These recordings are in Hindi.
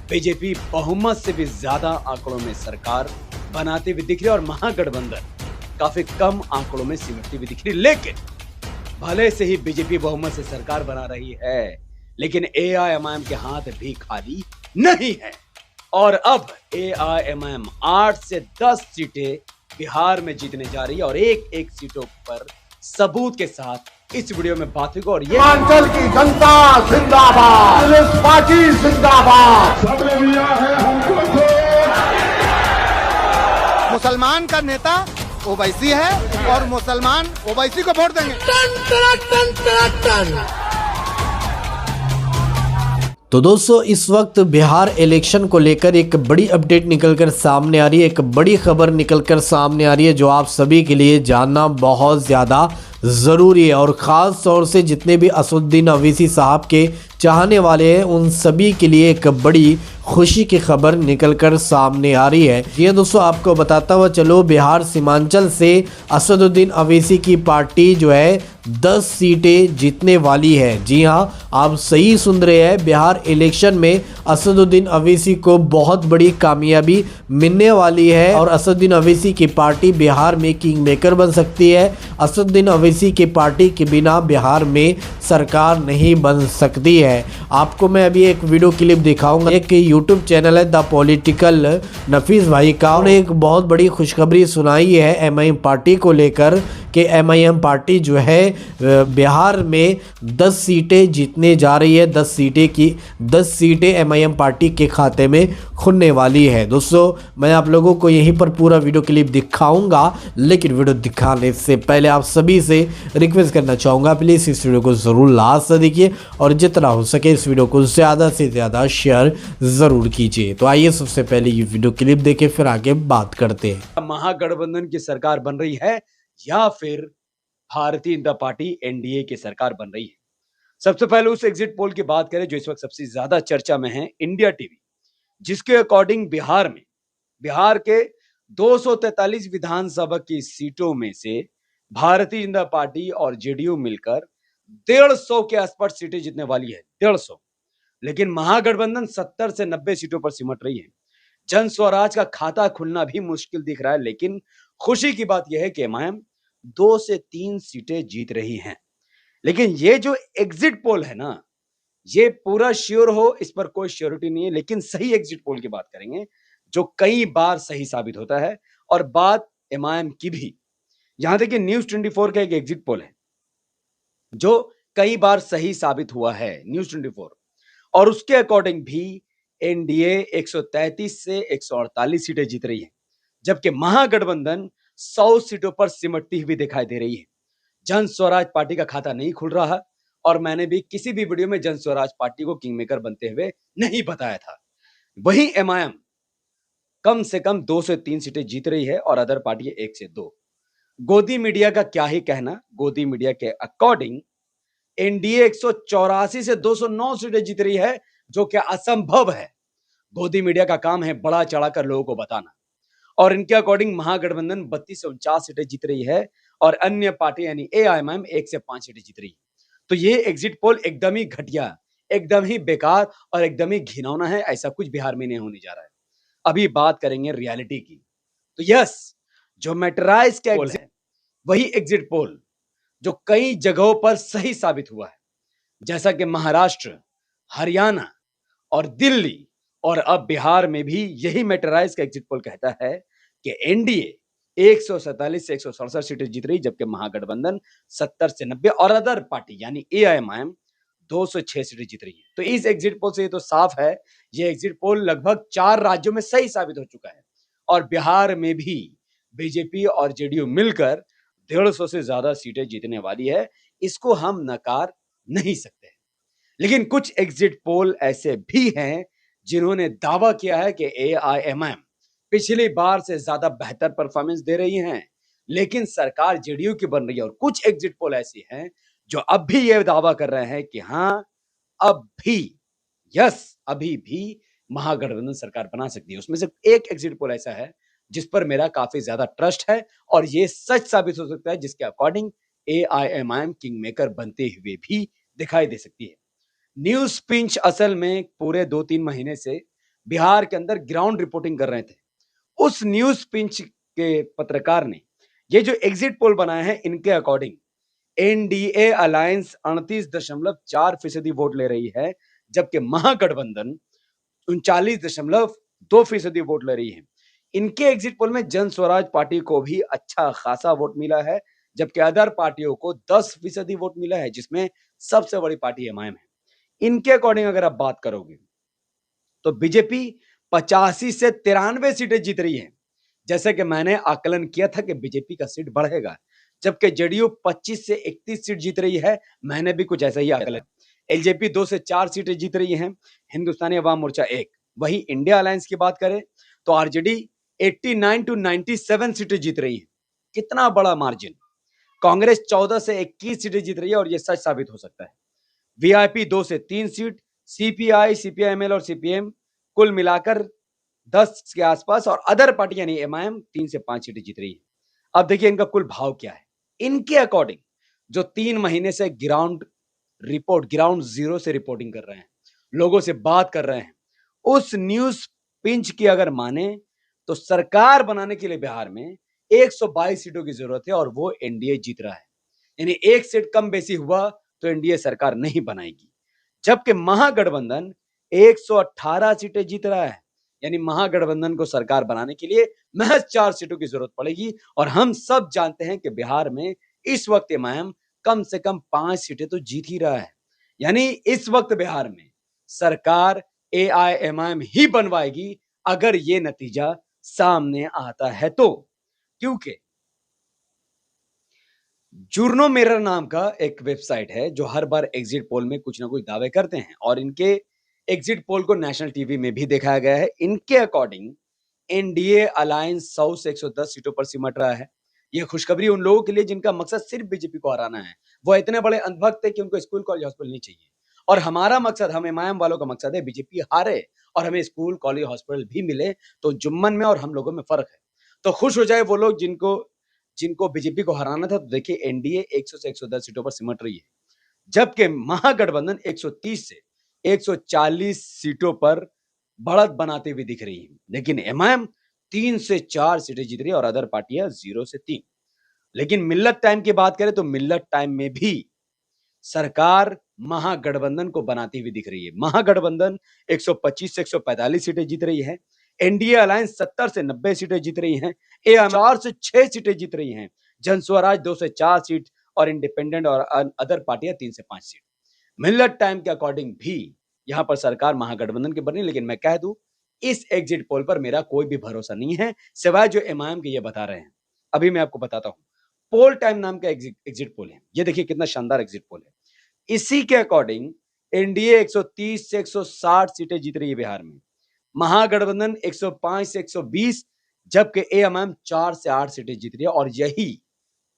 बीजेपी बहुमत से भी ज्यादा आंकड़ों में सरकार बनाती हुई दिख रही है और महागठबंधन काफी कम आंकड़ों में सिमटती हुई दिख रही है। लेकिन भले से ही बीजेपी बहुमत से सरकार बना रही है, लेकिन एआईएमआईएम के हाथ भी खाली नहीं है। और अब एआईएमआईएम 8 से 10 सीटें बिहार में जीतने जा रही है और एक एक सीटों पर सबूत के साथ इस वीडियो में बात होगी। और ये हिमाचल की जनता जिंदाबाद, कांग्रेस पार्टी जिंदाबाद। मुसलमान का नेता ओवैसी है और मुसलमान ओवैसी को वोट देंगे। तो दोस्तों, इस वक्त बिहार इलेक्शन को लेकर एक बड़ी अपडेट निकलकर सामने आ रही है, एक बड़ी खबर निकलकर सामने आ रही है जो आप सभी के लिए जानना बहुत ज़्यादा ज़रूरी है। और ख़ास तौर से जितने भी असदुद्दीन अवैसी साहब के चाहने वाले हैं उन सभी के लिए एक बड़ी खुशी की खबर निकलकर सामने आ रही है। ये दोस्तों, आपको बताता हुआ चलो, बिहार सीमांचल से असदुद्दीन अवैसी की पार्टी जो है 10 सीटें जीतने वाली है। जी हाँ, आप सही सुन रहे हैं, बिहार इलेक्शन में असदुद्दीन अवैसी को बहुत बड़ी कामयाबी मिलने वाली है और असदुद्दीन अवैसी की पार्टी बिहार में किंग मेकर बन सकती है। असदुद्दीन अवैसी की पार्टी के बिना बिहार में सरकार नहीं बन सकती है। आपको मैं अभी एक वीडियो क्लिप दिखाऊंगा। एक यूट्यूब चैनल है द पॉलिटिकल नफीस भाई का, उन्होंने एक बहुत बड़ी खुशखबरी सुनाई है एमआईएम पार्टी को लेकर कि एमआईएम पार्टी जो है बिहार में 10 सीटें जीतने जा रही है। 10 सीटें एमआईएम पार्टी के खाते में खुलने वाली है। दोस्तों, मैं आप लोगों को यहीं पर पूरा वीडियो क्लिप दिखाऊंगा, लेकिन वीडियो दिखाने से पहले आप सभी से रिक्वेस्ट करना चाहूँगा, प्लीज़ इस वीडियो को ज़रूर लास्ट तक देखिए और जितना हो सके इस वीडियो को ज़्यादा से ज़्यादा शेयर ज़रूर कीजिए। तो आइए सबसे पहले ये वीडियो क्लिप देखें, फिर आगे बात करते हैं। महागठबंधन की सरकार बन रही है या फिर भारतीय जनता पार्टी एनडीए की सरकार बन रही है। सबसे पहले उस एग्जिट पोल की बात करें जो इस वक्त सबसे ज्यादा चर्चा में है, इंडिया टीवी, जिसके अकॉर्डिंग बिहार के 243 विधानसभा की सीटों में से भारतीय जनता पार्टी और जेडीयू मिलकर 150 के आसपास सीटें जीतने वाली है, 150। लेकिन महागठबंधन 70 से 90 सीटों पर सिमट रही है। जन स्वराज का खाता खुलना भी मुश्किल दिख रहा है। लेकिन खुशी की बात यह है कि एमआईएम 2 से 3 सीटें जीत रही हैं। लेकिन ये जो एग्जिट पोल है ना, ये पूरा श्योर हो इस पर कोई श्योरिटी नहीं है। लेकिन सही एग्जिट पोल की बात करेंगे जो कई बार सही साबित होता है। और बात एमआईएम की भी, यहां देखिए न्यूज़ 24 का एक एग्जिट पोल है जो कई बार सही साबित हुआ है, न्यूज़ 24, और उसके अकॉर्डिंग भी एनडीए 133 से 148 सीटें जीत रही है, जबकि महागठबंधन 100 सीटों पर सिमटती हुई दिखाई दे रही है। जन स्वराज पार्टी का खाता नहीं खुल रहा और मैंने भी किसी भी वीडियो में जन स्वराज पार्टी को किंग मेकर बनते हुए नहीं बताया था। वहीं एमआईएम कम से कम 2 से 3 सीटें जीत रही है और अदर पार्टी 1 से 2। गोदी मीडिया का क्या ही कहना, गोदी मीडिया के अकॉर्डिंग एनडीए 184 से 209 सीटें जीत रही है, जो कि असंभव है। गोदी मीडिया का काम है बड़ा चढ़ाकर लोगों को बताना। और इनके अकॉर्डिंग महागठबंधन 32 से 49 सीटें जीत रही है और अन्य पार्टी यानी एआईएमआईएम 1 से 5 सीटें जीत रही है। तो ये एग्जिट पोल एकदम ही घटिया, एकदम ही बेकार और एकदम ही घिनौना है। ऐसा कुछ बिहार में नहीं होने जा रहा है। अभी बात करेंगे रियलिटी की। तो यस, जो मेटराइज का पोल है वही एग्जिट पोल जो कई जगहों पर सही साबित हुआ है, जैसा कि महाराष्ट्र, हरियाणा और दिल्ली, और अब बिहार में भी यही मेटराइज का एग्जिट पोल कहता है कि एनडीए 147 से 167 सीटें जीत रही, जबकि महागठबंधन 70 से 90 और अदर पार्टी यानी एआईएमआईएम 206 सीटें जीत रही है। तो इस एग्जिट पोल से ये तो साफ है, ये एग्जिट पोल लगभग 4 राज्यों में सही साबित हो चुका है और बिहार में भी बीजेपी और जेडीयू मिलकर 150 से ज्यादा सीटें जीतने वाली है। इसको हम नकार नहीं सकते। लेकिन कुछ एग्जिट पोल ऐसे भी हैं जिन्होंने दावा किया है कि एआईएमआईएम पिछली बार से ज्यादा बेहतर परफॉर्मेंस दे रही हैं, लेकिन सरकार जेडीयू की बन रही है। और कुछ एग्जिट पोल ऐसी हैं जो अब भी यह दावा कर रहे हैं कि हाँ, अभी भी महागठबंधन सरकार बना सकती है। उसमें से एक एग्जिट पोल ऐसा है जिस पर मेरा काफी ज्यादा ट्रस्ट है और ये सच साबित हो सकता है, जिसके अकॉर्डिंग एआईएमआईएम किंग मेकर बनते हुए भी दिखाई दे सकती है। न्यूज पिंच असल में पूरे 2-3 महीने से बिहार के अंदर ग्राउंड रिपोर्टिंग कर रहे थे। उस न्यूज पिंच के पत्रकार ने ये जो एग्जिट पोल बनाए हैं, इनके अकॉर्डिंग एनडीए अलायंस 38.4% वोट ले रही है, जबकि महागठबंधन 39.2% वोट ले रही है। इनके एग्जिट पोल में जन स्वराज पार्टी को भी अच्छा खासा वोट मिला है, जबकि अदर पार्टियों को 10% वोट मिला है, जिसमें सबसे बड़ी पार्टी एमआईएम है। इनके अकॉर्डिंग अगर आप बात करोगे तो बीजेपी 85 से 93 सीटें जीत रही है। जैसे कि मैंने आकलन किया था कि बीजेपी का सीट बढ़ेगा, जबकि जेडीयू 25 से 31 सीट जीत रही है। मैंने भी कुछ ऐसा ही आकलन। एलजेपी 2 से 4 सीटें जीत रही है, हिंदुस्तानी अवाम मोर्चा 1। वही इंडिया अलायंस की बात करें तो आरजेडी 89 to 97 सीटें जीत रही है। कितना बड़ा मार्जिन। कांग्रेस 14 से 21 सीटें जीत रही है, और यह सच साबित हो सकता है। वीआईपी 2 से 3 सीट, सीपीआई, सीपीआईएमएल और सीपीएम कुल मिलाकर 10 के आसपास, और अदर पार्टी यानी एमआईएम 3 से 5 सीटें जीत रही है। अब देखिए इनका कुल भाव क्या है। इनके अकॉर्डिंग जो 3 महीने से ग्राउंड जीरो से रिपोर्टिंग कर रहे हैं, लोगों से बात कर रहे हैं, उस न्यूज पिंच की अगर माने तो सरकार बनाने के लिए बिहार में 122 सीटों की जरूरत है, और वो एनडीए जीत रहा है। यानी एक सीट कम बेसी हुआ तो एनडीए सरकार नहीं बनाएगी, जबकि महागठबंधन 118 सीटें जीत रहा है। यानी महागठबंधन को सरकार बनाने के लिए महज 4 सीटों की जरूरत पड़ेगी, और हम सब जानते हैं कि बिहार में इस वक्त एमआईएम कम से कम 5 सीटें तो जीत ही रहा है। यानी इस वक्त बिहार में सरकार एआईएमआईएम ही बनवाएगी, अगर ये नतीजा सामने आता है तो। क्योंकि जुर्नो मिरर नाम का एक वेबसाइट है जो हर बार एग्जिट पोल में कुछ ना कुछ दावे करते हैं, और इनके एग्जिट पोल को नेशनल टीवी में भी दिखाया गया है। इनके अकॉर्डिंग एनडीए अलायंस 100 से 110 सीटों पर सिमट रहा है। यह खुशखबरी उन लोगों के लिए जिनका मकसद सिर्फ बीजेपी को हराना है। वो इतने बड़े अंधभक्त है कि उनको स्कूल कॉलेज हॉस्पिटल नहीं चाहिए, और हमारा मकसद, हम एमआईएम वालों का मकसद है बीजेपी हारे और हमें स्कूल कॉलेज हॉस्पिटल भी मिले। तो जुम्मन में और हम लोगों में फर्क है। तो खुश हो जाए वो लोग जिनको जिनको बीजेपी को हराना था। तो देखिए एनडीए 100 से 110 सीटों पर सिमट रही है, जबकि महागठबंधन 130 से 140 सीटों पर बढ़त बनाते हुए दिख रही है। लेकिन एमआईएम 3 से 4 सीटें जीत रही है, और अदर पार्टियां 0 से 3। लेकिन मिल्लत टाइम की बात करें तो मिल्लत टाइम में भी सरकार महागठबंधन को बनाती हुई दिख रही है। महागठबंधन 125 से 145 सीटें जीत रही है। एनडीए अलायंस 70 से 90 सीटें जीत रही हैं। एआईएम 4 से 6 सीटें जीत रही हैं। जन स्वराज 2 से 4 सीट, और इंडिपेंडेंट और अदर पार्टियां 3 से 5 सीट। मिल्लत टाइम के अकॉर्डिंग भी यहां पर सरकार महागठबंधन की बनी। लेकिन मैं कह दूं, इस एग्जिट पोल पर मेरा कोई भी भरोसा नहीं है, सिवाय जो एमआईएम के ये बता रहे हैं। अभी मैं आपको बताता हूं। पोल टाइम नाम का एग्जिट पोल है। ये देखिए कितना शानदार एग्जिट पोल है। इसी के अकॉर्डिंग एनडीए 130 से 160 सीटें जीत रही है बिहार में। महागठबंधन 105 से 120, जबकि एएमएम 4 से 8 सीटें जीत रही है। और यही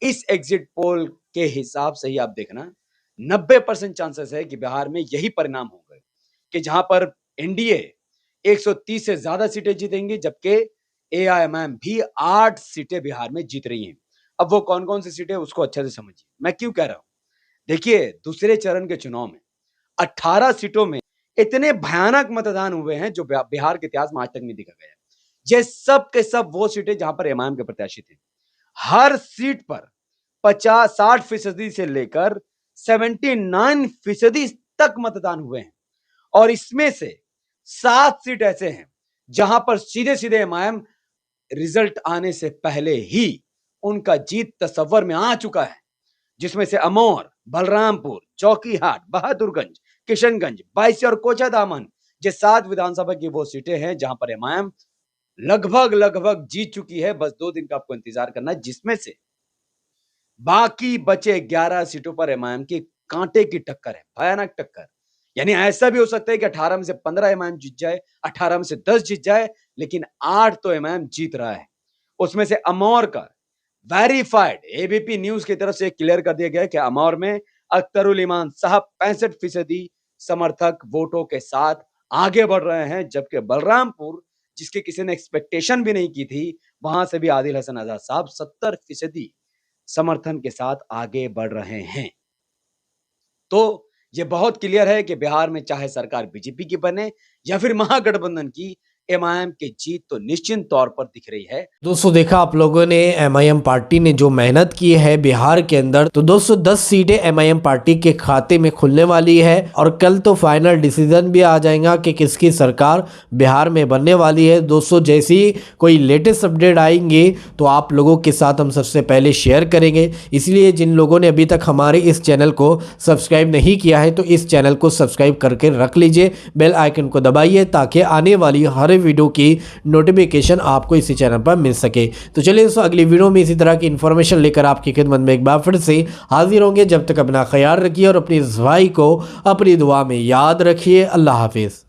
इस एग्जिट पोल के हिसाब से ही आप देखना 90% चांसेस है कि बिहार में यही परिणाम होगा, कि जहां पर एनडीए 130 से ज्यादा सीटें जीतेंगी, जबकि एआईएमआईएम भी 8 सीटें बिहार में जीत रही हैं। अब वो कौन कौन सी सीटें उसको अच्छे से समझिए। मैं क्यों कह रहा हूं, देखिए दूसरे चरण के चुनाव में 18 सीटों में इतने भयानक मतदान हुए हैं जो बिहार के इतिहास में आज तक नहीं देखा गया। ये सब के सब वो सीटें जहां पर एमआईएम के प्रत्याशी थे। हर सीट पर 50-60% से लेकर 79% तक मतदान हुए हैं, और इसमें से 7 सीट ऐसे हैं जहां पर सीधे सीधे एमआईएम रिजल्ट आने से पहले ही उनका जीत तस्वर में आ चुका है, जिसमें से अमौर, बलरामपुर, चौकीहाट, बहादुरगंज, किशनगंज, बायसी और कोचा दामन, ये 7 विधानसभा की वो सीटें हैं जहां पर एमआईएम लगभग जीत चुकी है। बस 2 दिन का आपको इंतजार करना है, जिसमें से बाकी बचे 11 सीटों पर एमआईएम की कांटे की टक्कर है, भयानक टक्कर। यानी ऐसा भी हो सकता है कि 18 में से 15 एमआईएम जीत जाए, 18 में से 10 जीत जाए, लेकिन 8 तो एमआईएम जीत रहा है। उसमें से अमौर का वेरीफाइड एबीपी न्यूज की तरफ से क्लियर कर दिया गया कि अमौर में अख्तरुल ईमान साहब 65% समर्थक वोटों के साथ आगे बढ़ रहे हैं, जबकि बलरामपुर, जिसकी किसी ने एक्सपेक्टेशन भी नहीं की थी, वहां से भी आदिल हसन आजाद साहब 70% समर्थन के साथ आगे बढ़ रहे हैं। तो ये बहुत क्लियर है कि बिहार में चाहे सरकार बीजेपी की बने या फिर महागठबंधन की, एमआईएम की जीत तो निश्चित तौर पर दिख रही है। दोस्तों देखा आप लोगों ने एमआईएम पार्टी ने जो मेहनत की है बिहार के अंदर, तो दोस्तों 10 सीटें एमआईएम पार्टी के खाते में खुलने वाली है और कल तो फाइनल डिसीजन भी आ जाएगा कि किसकी सरकार बिहार में बनने वाली है। दोस्तों जैसे ही कोई लेटेस्ट अपडेट आएंगे तो आप लोगों के साथ हम सबसे पहले शेयर करेंगे, इसलिए जिन लोगों ने अभी तक हमारे इस चैनल को सब्सक्राइब नहीं किया है तो इस चैनल को सब्सक्राइब करके रख लीजिए, बेल आइकन को दबाइए ताकि आने वाली हर वीडियो की नोटिफिकेशन आपको इसी चैनल पर मिल सके। तो चलिए दोस्तों अगली वीडियो में इसी तरह की इन्फॉर्मेशन लेकर आपकी खिदमत में एक बार फिर से हाजिर होंगे। जब तक अपना ख्याल रखिए और अपनी इस भाई को अपनी दुआ में याद रखिए। अल्लाह हाफिज।